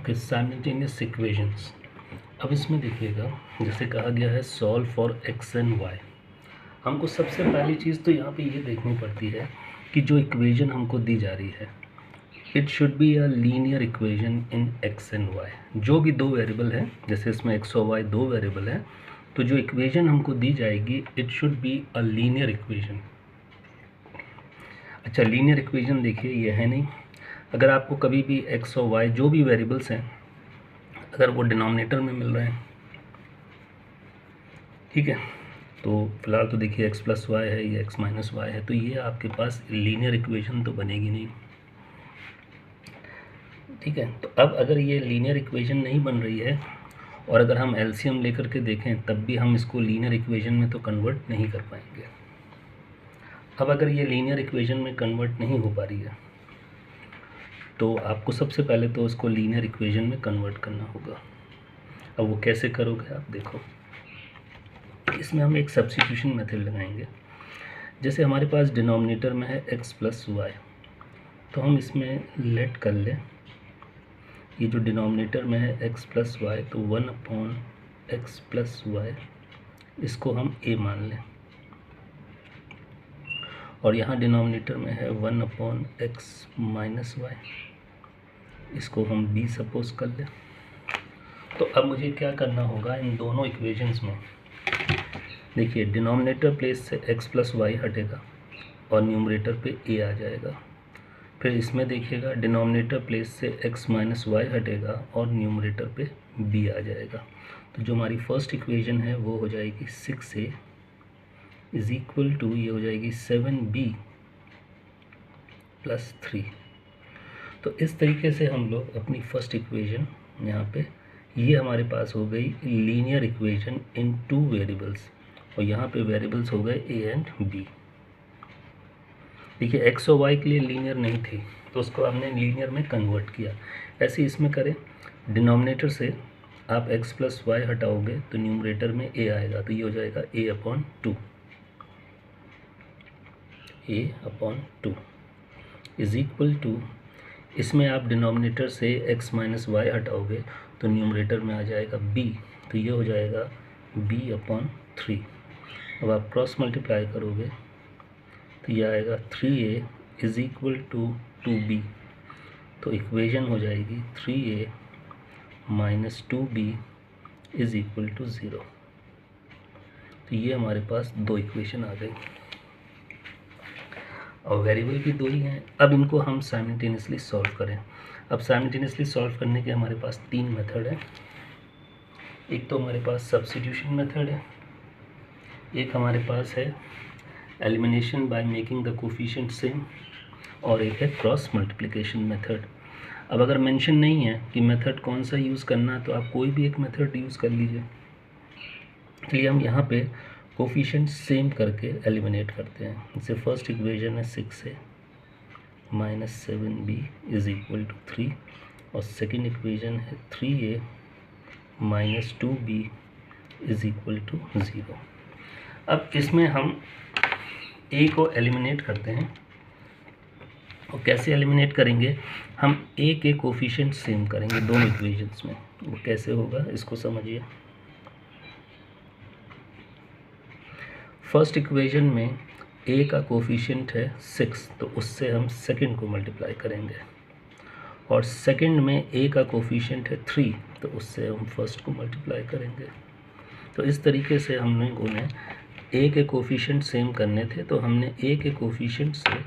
आपके simultaneous equations. अब इसमें देखिएगा, जैसे कहा गया है solve for x and y. हमको सबसे पहली चीज़ तो यहाँ पे ये देखनी पड़ती है कि जो इक्वेशन हमको दी जा रही है it should be a linear equation in x and y. जो भी दो वेरिएबल हैं, जैसे इसमें एक्स और वाई दो वेरिएबल हैं, तो जो इक्वेशन हमको दी जाएगी it should be a linear equation. अच्छा, लीनियर इक्वेशन देखिए ये है नहीं। अगर आपको कभी भी एक्स और वाई जो भी वेरिएबल्स हैं अगर वो डिनोमिनेटर में मिल रहे हैं, ठीक है, तो फिलहाल तो देखिए एक्स प्लस वाई है या एक्स माइनस वाई है, तो ये आपके पास लीनियर इक्वेशन तो बनेगी नहीं, ठीक है। तो अब अगर ये लीनियर इक्वेशन नहीं बन रही है और अगर हम एलसीएम लेकर के देखें तब भी हम इसको लीनियर इक्वेशन में तो कन्वर्ट नहीं कर पाएंगे। अब अगर ये लीनियर इक्वेशन में कन्वर्ट नहीं हो पा रही है तो आपको सबसे पहले तो इसको लीनियर इक्वेशन में कन्वर्ट करना होगा। अब वो कैसे करोगे आप देखो, इसमें हम एक सब्स्टिट्यूशन मेथड लगाएंगे। जैसे हमारे पास डिनोमिनेटर में है एक्स प्लस वाई, तो हम इसमें लेट कर लें ये जो डिनोमिनेटर में है एक्स प्लस वाई, तो 1/x प्लस वाई इसको हम a मान लें, और यहाँ डिनोमिनेटर में है 1/x माइनस वाई, इसको हम b सपोज कर लें। तो अब मुझे क्या करना होगा, इन दोनों इक्वेशंस में देखिए डिनोमिनेटर प्लेस से x प्लस वाई हटेगा और न्यूमरेटर पे a आ जाएगा। फिर इसमें देखिएगा डिनोमिनेटर प्लेस से x माइनस वाई हटेगा और न्यूमरेटर पे b आ जाएगा। तो जो हमारी फर्स्ट इक्वेशन है वो हो जाएगी 6a इज इक्वल टू, ये हो जाएगी 7b प्लस 3। तो इस तरीके से हम लोग अपनी फर्स्ट इक्वेशन यहाँ पे, ये हमारे पास हो गई लीनियर इक्वेशन इन टू वेरिएबल्स, और यहाँ पे वेरिएबल्स हो गए a एंड b। देखिए एक्स और वाई के लिए लीनियर नहीं थी तो उसको हमने लीनियर में कन्वर्ट किया। ऐसे इसमें करें, डिनोमिनेटर से आप x प्लस वाई हटाओगे तो न्यूमरेटर में a आएगा, तो ये हो जाएगा a/2 इज इक्वल टू, इसमें आप डिनोमिनेटर से x माइनस वाई हटाओगे तो न्यूमरेटर में आ जाएगा b, तो ये हो जाएगा b/3। अब आप क्रॉस मल्टीप्लाई करोगे तो ये आएगा 3a is equal to 2b, तो इक्वेशन हो जाएगी 3a minus 2b is equal to 0। तो ये हमारे पास दो इक्वेशन आ गई और वेरिएबल भी दो ही हैं। अब इनको हम साइमल्टेनियसली सॉल्व करें। अब साइमल्टेनियसली सॉल्व करने के हमारे पास तीन मेथड है। एक तो हमारे पास सब्स्टिट्यूशन मेथड है, एक हमारे पास है elimination by making the coefficient same, और एक है क्रॉस मल्टीप्लिकेशन मेथड। अब अगर मेंशन नहीं है कि मेथड कौन सा यूज़ करना है तो आप कोई भी एक मेथड यूज़ कर लीजिए। इसलिए हम यहाँ पे कोफिशिएंट सेम करके एलिमिनेट करते हैं। जैसे फर्स्ट इक्वेशन है 6a minus 7b is equal to 3, और सेकेंड इक्वेशन है 3a minus 2b is equal to 0। अब इसमें हम a को एलिमिनेट करते हैं, और कैसे एलिमिनेट करेंगे, हम a के कोफिशिएंट सेम करेंगे दोनों इक्वेशंस में। वो कैसे होगा इसको समझिए। फर्स्ट इक्वेशन में a का कोफिशिएंट है 6, तो उससे हम सेकंड को मल्टीप्लाई करेंगे, और सेकंड में a का कोफिशिएंट है 3, तो उससे हम फर्स्ट को मल्टीप्लाई करेंगे। तो इस तरीके से हम लोगों ने a के कोफिशिएंट सेम करने थे, तो हमने a के कोफिशिएंट से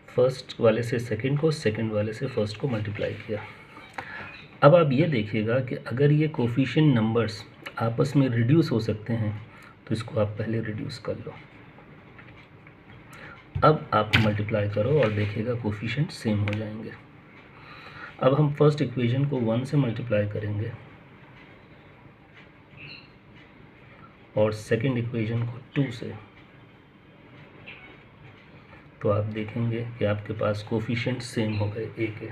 फर्स्ट वाले से सेकंड को, सेकंड वाले से फर्स्ट को मल्टीप्लाई किया। अब आप ये देखिएगा कि अगर ये कोफिशिएंट नंबर्स आपस में रिड्यूस हो सकते हैं तो इसको आप पहले रिड्यूस कर लो। अब आप मल्टीप्लाई करो और देखिएगा कोफिशिएंट सेम हो जाएंगे। अब हम फर्स्ट इक्वेशन को 1 से मल्टीप्लाई करेंगे और सेकंड इक्वेशन को 2 से, तो आप देखेंगे कि आपके पास कोफिशिएंट सेम हो गए a के।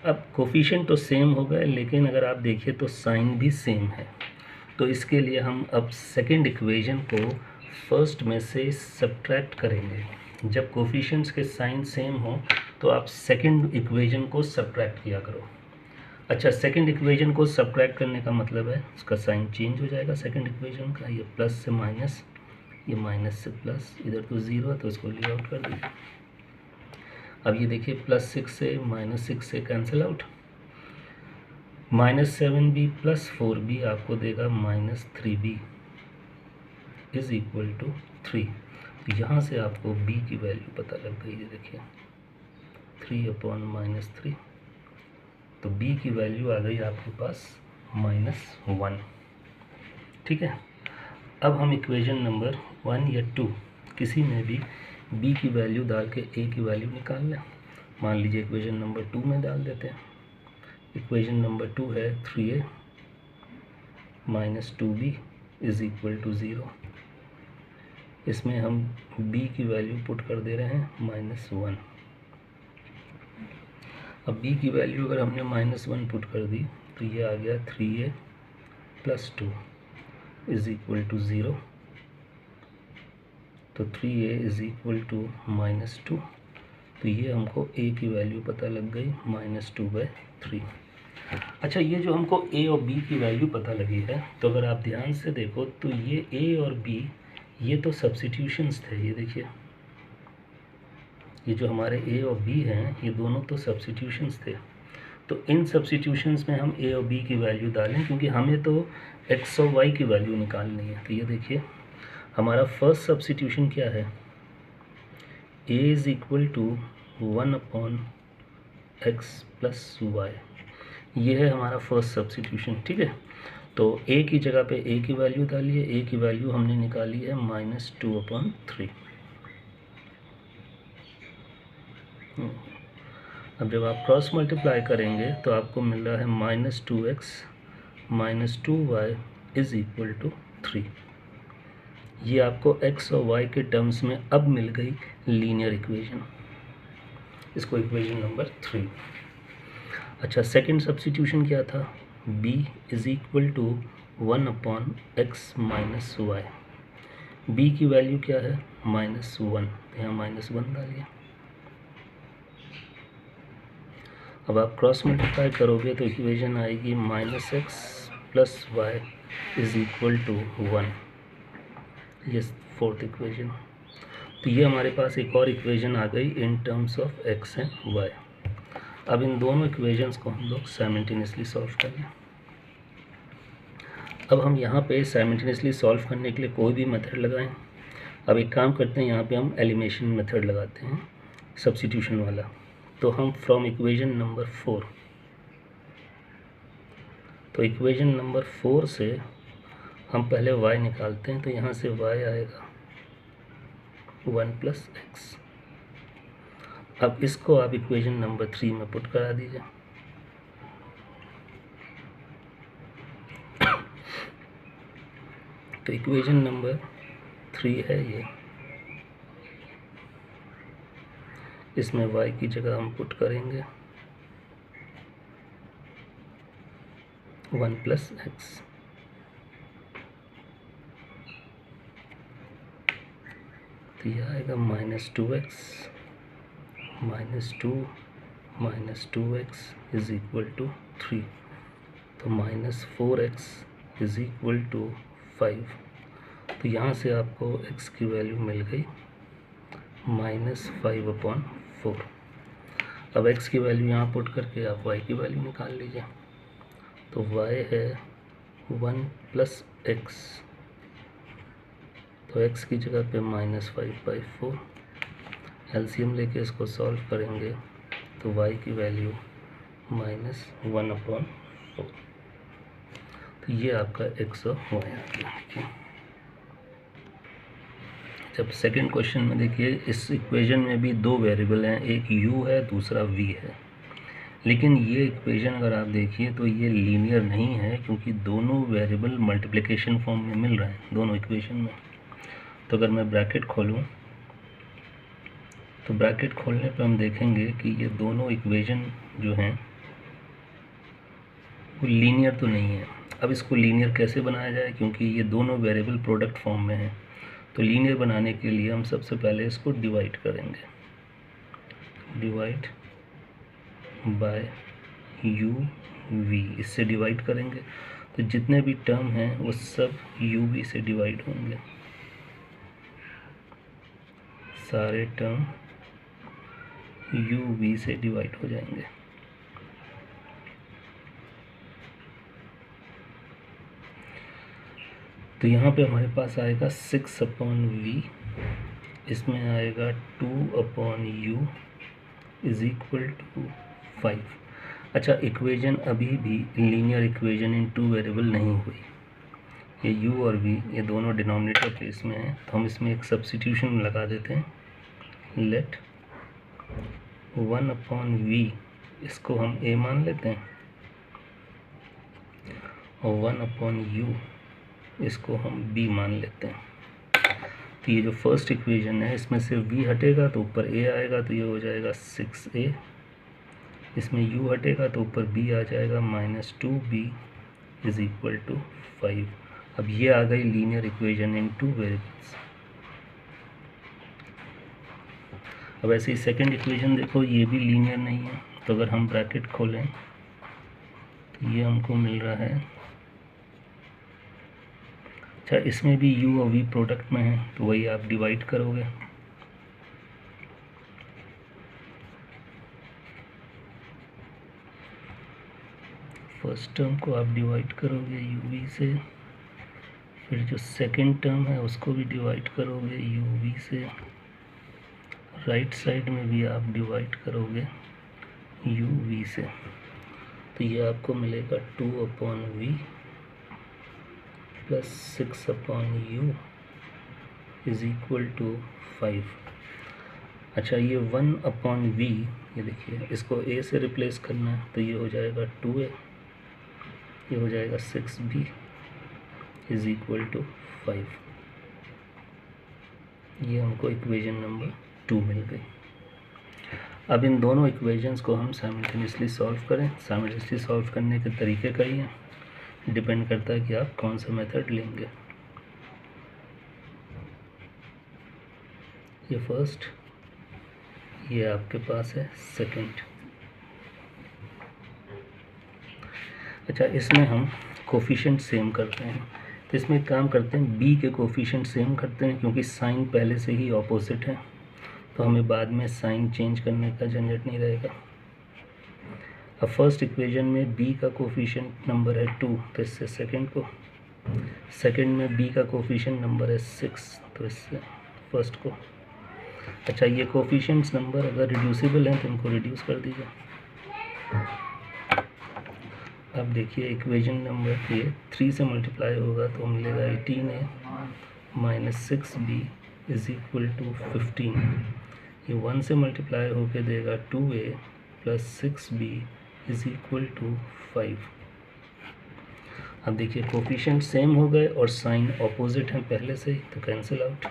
अब कोफिशिएंट तो सेम हो गए, लेकिन अगर आप देखिए तो साइन भी सेम है, तो इसके लिए हम अब सेकंड इक्वेशन को फर्स्ट में से सब्ट्रैक्ट करेंगे। जब कोफिशिएंट्स के साइन सेम हो तो आप सेकंड इक्वेशन को सब्ट्रैक्ट किया करो। अच्छा, सेकंड इक्वेशन को सब्ट्रैक्ट करने का मतलब है उसका साइन चेंज हो जाएगा सेकंड इक्वेशन का, ये प्लस से माइनस, ये माइनस से प्लस, इधर तो ज़ीरो है तो इसको ली आउट कर दीजिए। अब ये देखिए +6 से -6 से कैंसिल आउट, -7b + 4b आपको देगा -3b इज़ इक्वल टू 3। यहाँ से आपको b की वैल्यू पता लग गई है, देखिए 3/-3, तो b की वैल्यू आ गई आपके पास -1। ठीक है, अब हम इक्वेशन नंबर 1 या 2 किसी में भी b की वैल्यू डाल के a की वैल्यू निकाल लें। मान लीजिए इक्वेशन नंबर 2 में डाल देते हैं। इक्वेशन नंबर 2 है 3a - 2b is equal to 0। इसमें हम b की वैल्यू पुट कर दे रहे हैं -1। अब b की वैल्यू अगर हमने -1 पुट कर दी तो ये आ गया 3a + 2 इज़ इक्वल टू 0। तो 3a इज़ इक्वल टू -2, तो ये हमको a की वैल्यू पता लग गई -2/3। अच्छा, ये जो हमको a और b की वैल्यू पता लगी है, तो अगर आप ध्यान से देखो तो ये a और b ये तो सब्स्टिट्यूशंस थे। ये देखिए, ये जो हमारे a और b हैं ये दोनों तो सब्स्टिट्यूशंस थे। तो इन सब्स्टिट्यूशंस में हम a और b की वैल्यू डालें, क्योंकि हमें तो x और y की वैल्यू निकालनी है। तो ये देखिए हमारा फर्स्ट सब्स्टिट्यूशन क्या है, a is equal to 1/x + y, ये है हमारा फर्स्ट सब्स्टिट्यूशन। ठीक है, तो a की जगह पे a की वैल्यू डालिए, a की वैल्यू हमने निकाली है -2/3। अब जब आप क्रॉस मल्टीप्लाई करेंगे तो आपको मिल रहा है -2x - 2y is equal to 3। ये आपको x और y के टर्म्स में अब मिल गई लीनियर इक्वेशन, इसको इक्वेशन नंबर 3। अच्छा, सेकंड सब्स्टिट्यूशन क्या था, b is equal to 1/x - y। b की वैल्यू क्या है -1, यहाँ -1 डालिए। अब आप क्रॉस मल्टीप्लाई करोगे तो इक्वेशन आएगी -x + y is equal to 1, ये फोर्थ इक्वेशन। तो ये हमारे पास एक और इक्वेशन आ गई in terms of x and y। अब इन दोनों इक्वेशंस को हम लोग साइमल्टेनियसली सॉल्व कर लें। अब हम यहाँ पे साइमल्टेनियसली सॉल्व करने के लिए कोई भी मेथड लगाएं। अब एक काम करते हैं, यहाँ पे हम एलिमिनेशन मेथड लगाते हैं, सब्स्टिट्यूशन वाला। तो हम फ्रॉम इक्वेशन नंबर 4, तो इक्वेशन नंबर 4 से हम पहले y निकालते हैं। तो यहाँ से y आएगा 1 + x। अब इसको आप इक्वेशन नंबर 3 में पुट करा दीजिए। तो इक्वेशन नंबर 3 है ये, इसमें y की जगह हम पुट करेंगे 1 + x। तो यह आएगा -2x - 2 - 2x is equal to 3। तो -4x इज़ इक्वल टू 5। तो यहाँ से आपको x की वैल्यू मिल गई -5/4। अब x की वैल्यू यहाँ पुट करके आप y की वैल्यू निकाल लीजिए। तो y है 1 + x, तो x की जगह पे -5/4। एलसीएम लेके इसको सॉल्व करेंगे तो y की वैल्यू -1/4। तो ये आपका x और y आ गया। जब सेकंड क्वेश्चन में देखिए, इस इक्वेशन में भी दो वेरिएबल हैं, एक u है दूसरा v है। लेकिन ये इक्वेशन अगर आप देखिए तो ये लीनियर नहीं है, क्योंकि दोनों वेरिएबल मल्टीप्लिकेशन फॉर्म में मिल रहे हैं दोनों इक्वेशन में। तो अगर मैं ब्रैकेट खोलूँ तो ब्रैकेट खोलने पर हम देखेंगे कि ये दोनों इक्वेशन जो हैं वो लीनियर तो नहीं है। अब इसको लीनियर कैसे बनाया जाए, क्योंकि ये दोनों वेरिएबल प्रोडक्ट फॉर्म में हैं। तो लीनियर बनाने के लिए हम सबसे पहले इसको डिवाइड करेंगे, डिवाइड बाय u वी, इससे डिवाइड करेंगे तो जितने भी टर्म हैं वो सब यू वी से डिवाइड होंगे, सारे टर्म यू वी से डिवाइड हो जाएंगे। तो यहाँ पे हमारे पास आएगा 6/v, इसमें आएगा 2/u इज इक्वल टू 5। अच्छा, इक्वेशन अभी भी लीनियर इक्वेशन इन टू वेरिएबल नहीं हुई, ये u और v ये दोनों डिनोमिनेटर प्लेस में है, तो हम इसमें एक सब्स्टिट्यूशन लगा देते हैं। लेट 1/v इसको हम a मान लेते हैं और 1/u इसको हम b मान लेते हैं। तो ये जो फर्स्ट इक्वेशन है इसमें से v हटेगा तो ऊपर a आएगा, तो ये हो जाएगा 6a, इसमें u हटेगा तो ऊपर b आ जाएगा -2b इज इक्वल टू 5। अब ये आ गई लीनियर इक्वेशन इन टू वेरिएबल्स। अब ऐसे ही सेकंड इक्वेशन देखो, ये भी लीनियर नहीं है, तो अगर हम ब्रैकेट खोलें तो ये हमको मिल रहा है। अच्छा, इसमें भी u और v प्रोडक्ट में है, तो वही आप डिवाइड करोगे। फर्स्ट टर्म को आप डिवाइड करोगे u v से, फिर जो सेकंड टर्म है उसको भी डिवाइड करोगे u v से, राइट साइड में भी आप डिवाइड करोगे u v से, तो ये आपको मिलेगा 2/v plus 6/u is equal to 5। अच्छा, ये 1/v, ये देखिए इसको a से रिप्लेस करना है, तो ये हो जाएगा 2a, ये हो जाएगा 6b इज इक्वल टू 5। ये हमको इक्वेशन नंबर 2 मिल गई। अब इन दोनों इक्वेशंस को हम साइमल्टेनियसली सॉल्व करें। साइमल्टेनियसली सॉल्व करने के तरीके कई हैं, डिपेंड करता है कि आप कौन सा मेथड लेंगे। ये फर्स्ट, ये आपके पास है सेकंड। अच्छा, इसमें हम कोफिशिएंट सेम करते हैं, तो इसमें एक काम करते हैं, b के कोफिशिएंट सेम करते हैं, क्योंकि साइन पहले से ही ऑपोजिट है, तो हमें बाद में साइन चेंज करने का झंझट नहीं रहेगा। अब फर्स्ट इक्वेशन में b का कोफिशिएंट नंबर है 2, तो इससे सेकंड को, सेकंड में b का कोफिशिएंट नंबर है 6, तो इससे फर्स्ट को। अच्छा, ये कोफिशिएंट्स नंबर अगर रिड्यूसिबल हैं तो इनको रिड्यूस कर दीजिए। अब देखिए इक्वेशन नंबर ये 3 से मल्टीप्लाई होगा तो मिलेगा 18a minus 6b is equal to 15। ये 1 से मल्टीप्लाई होके देगा 2a plus 6b is equal to 5। अब देखिए कोफिशिएंट सेम हो गए और साइन ऑपोजिट हैं पहले से ही, तो कैंसिल आउट।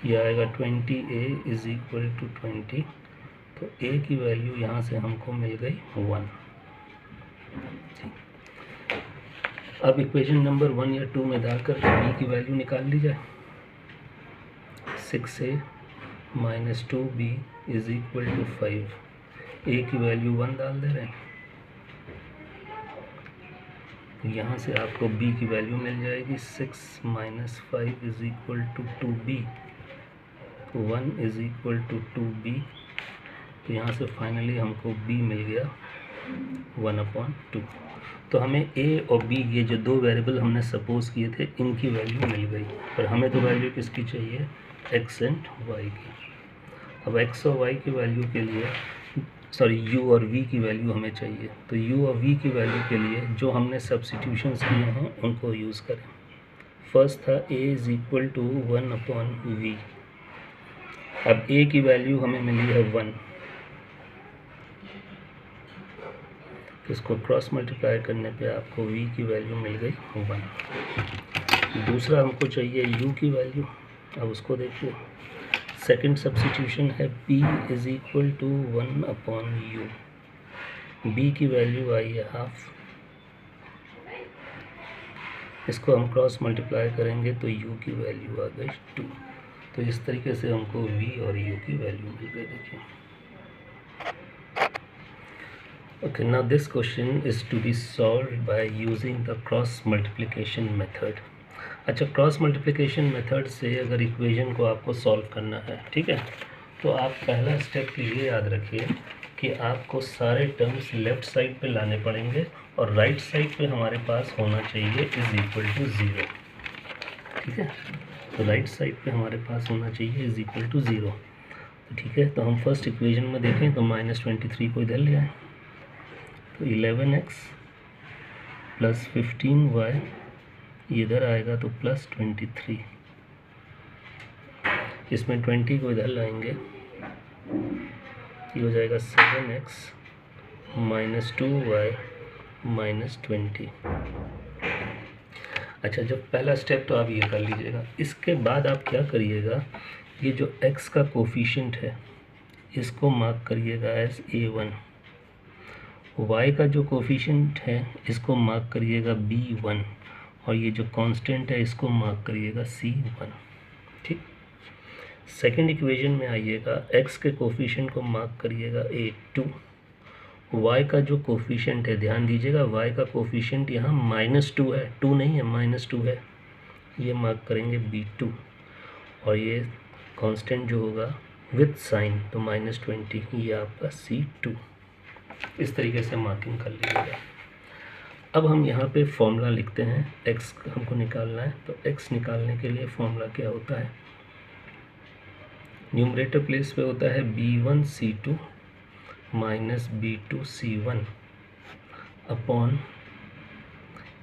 ये आएगा 20a इज इक्वल टू 20, तो a की वैल्यू यहाँ से हमको मिल गई 1। अब इक्वेशन नंबर 1 या 2 में डालकर b की वैल्यू निकाल ली जाए। 6a minus 2b is equal to 5, a की वैल्यू 1 डाल दे रहे हैं, यहाँ से आपको b की वैल्यू मिल जाएगी 6 minus 5 is equal to 2b, 1 is equal to 2b, तो यहाँ से फाइनली हमको b मिल गया 1/2। तो हमें a और b, ये जो दो वेरिएबल हमने सपोज किए थे, इनकी वैल्यू मिल गई, पर हमें तो वैल्यू किसकी चाहिए, x एंड y की। अब x और y की वैल्यू के लिए, सॉरी u और v की वैल्यू हमें चाहिए, तो u और v की वैल्यू के लिए जो हमने सब्स्टिट्यूशंस किए हैं उनको यूज़ करें। फर्स्ट था a is equal to 1/v। अब a की वैल्यू हमें मिली है 1, तो इसको क्रॉस मल्टीप्लाई करने पे आपको v की वैल्यू मिल गई 1। दूसरा हमको चाहिए u की वैल्यू, अब उसको देखिए। सेकंड सब्स्टिट्यूशन है p is equal to 1/u, b की वैल्यू आई है 1/2, इसको हम क्रॉस मल्टीप्लाई करेंगे तो u की वैल्यू आ गई 2। तो इस तरीके से हमको v और u की वैल्यू मिल गई। देखिए Okay, now this question is to be solved by using the cross multiplication method. अच्छा, क्रॉस मल्टीप्लिकेशन मेथड से अगर इक्वेशन को आपको सॉल्व करना है, ठीक है, तो आप पहला स्टेप ये याद रखिए कि आपको सारे टर्म्स लेफ़्ट साइड पे लाने पड़ेंगे और राइट साइड पे हमारे पास होना चाहिए इज़ इक्वल टू ज़ीरो, ठीक है। तो राइट साइड पे हमारे पास होना चाहिए इज़ इक्वल टू ज़ीरो। तो ठीक है, तो हम फर्स्ट इक्वेशन में देखें तो -23 को इधर ले आए, तो 11x प्लस 15y इधर आएगा तो प्लस 23, इसमें 20 को इधर लाएंगे, ये हो जाएगा 7x माइनस 2y माइनस 20। अच्छा, जब पहला स्टेप तो आप ये कर लीजिएगा। इसके बाद आप क्या करिएगा, ये जो x का कोफिशिएंट है इसको मार्क करिएगा एज a1, y का जो कोफिशिएंट है इसको मार्क करिएगा b1 और ये जो कांस्टेंट है इसको मार्क करिएगा c1, ठीक। सेकंड इक्वेशन में आइएगा, x के कोफिशिएंट को मार्क करिएगा a2, y का जो कोफिशिएंट है ध्यान दीजिएगा y का कोफिशिएंट यहाँ -2 है, 2 नहीं है -2 है, ये मार्क करेंगे b2 और ये कांस्टेंट जो होगा विथ साइन तो -20, ये आपका c2। इस तरीके से मार्किंग कर लीजिएगा। अब हम यहाँ पे फॉर्मूला लिखते हैं, x हमको निकालना है, तो x निकालने के लिए फॉर्मूला क्या होता है, न्यूमरेटर प्लेस पे होता है b1c2 minus b2c1 upon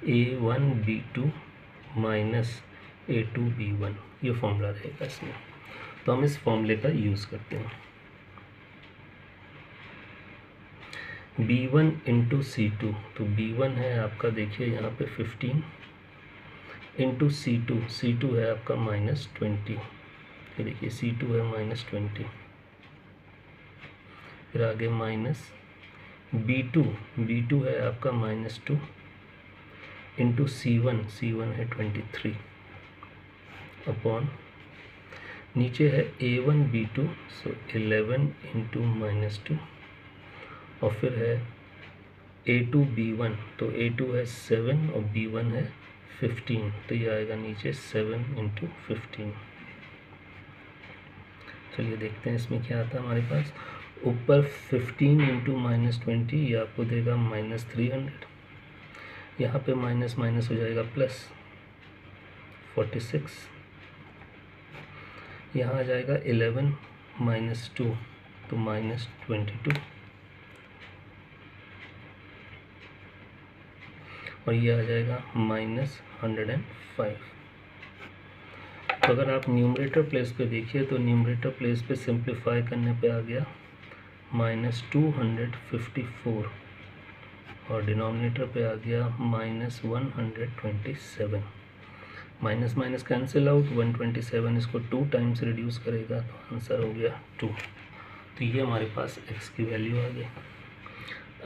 a1b2 minus a2b1, ये फॉर्मूला रहेगा इसमें। तो हम इस फॉर्मूले का यूज़ करते हैं। b1 इंटू c2, तो b1 है आपका देखिए यहाँ पे 15 इंटू c2 है आपका -20, ये देखिए c2 है -20, फिर आगे माइनस b2 है आपका -2 इंटू c1 है 23 अपॉन नीचे है a1b2, सो 11 इंटू -2 और फिर है a2b1, तो a2 है 7 और b1 है 15, तो ये आएगा नीचे 7 इंटू 15। चलिए देखते हैं इसमें क्या आता है हमारे पास। ऊपर 15 इंटू -20 ये आपको देगा -300, यहाँ पे माइनस माइनस हो जाएगा प्लस 46, यहाँ आ जाएगा 11 -2 तो -22 और ये आ जाएगा -105। तो अगर आप न्यूमरेटर प्लेस पे देखिए तो न्यूमरेटर प्लेस पे सिंप्लीफाई करने पे आ गया -254 और डिनोमिनेटर पे आ गया -127। माइनस माइनस कैंसिल आउट, 127 इसको 2 टाइम्स रिड्यूस करेगा तो आंसर हो गया 2। तो ये हमारे पास x की वैल्यू आ गई।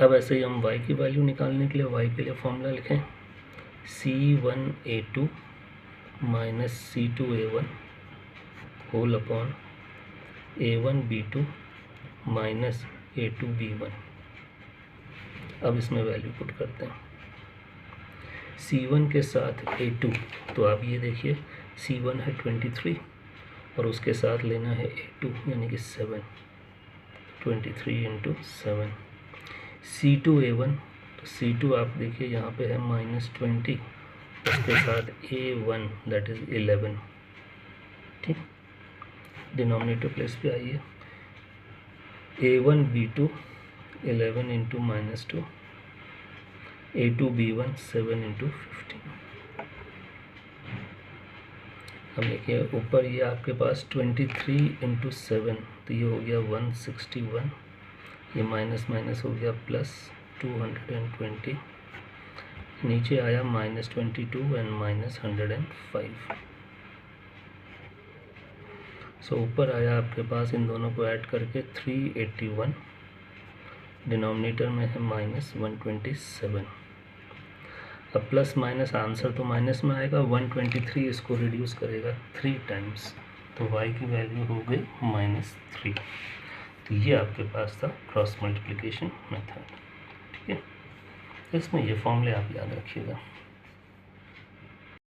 अब ऐसे ही हम y की वैल्यू निकालने के लिए y के लिए फॉर्मूला लिखें, c1a2 minus c2a1 whole upon a1b2 minus a2b1। अब इसमें वैल्यू पुट करते हैं, c1 के साथ a2, तो आप ये देखिए c1 है 23 और उसके साथ लेना है a2 यानी कि 7, 23 इंटू 7। c2a1, तो c2 आप देखिए यहाँ पे है -20, उसके साथ a1 दैट इज़ 11, ठीक। डिनोमिनेटर प्लेस पे आइए, a1b2 11 इंटू -2, a2b1 7 इंटू 15। अब देखिए ऊपर ये आपके पास 23 इंटू 7, तो ये हो गया 161, ये माइनस माइनस हो गया प्लस 220, नीचे आया -22 एंड -105। सो ऊपर आया आपके पास इन दोनों को ऐड करके 381, डिनोमिनेटर में है -127। अब प्लस माइनस आंसर तो माइनस में आएगा, 123 इसको रिड्यूस करेगा 3 टाइम्स, तो y की वैल्यू हो गई -3। तो ये आपके पास था क्रॉस मल्टीप्लिकेशन मेथड। ठीक है, इसमें ये फॉर्मूले आप याद रखिएगा।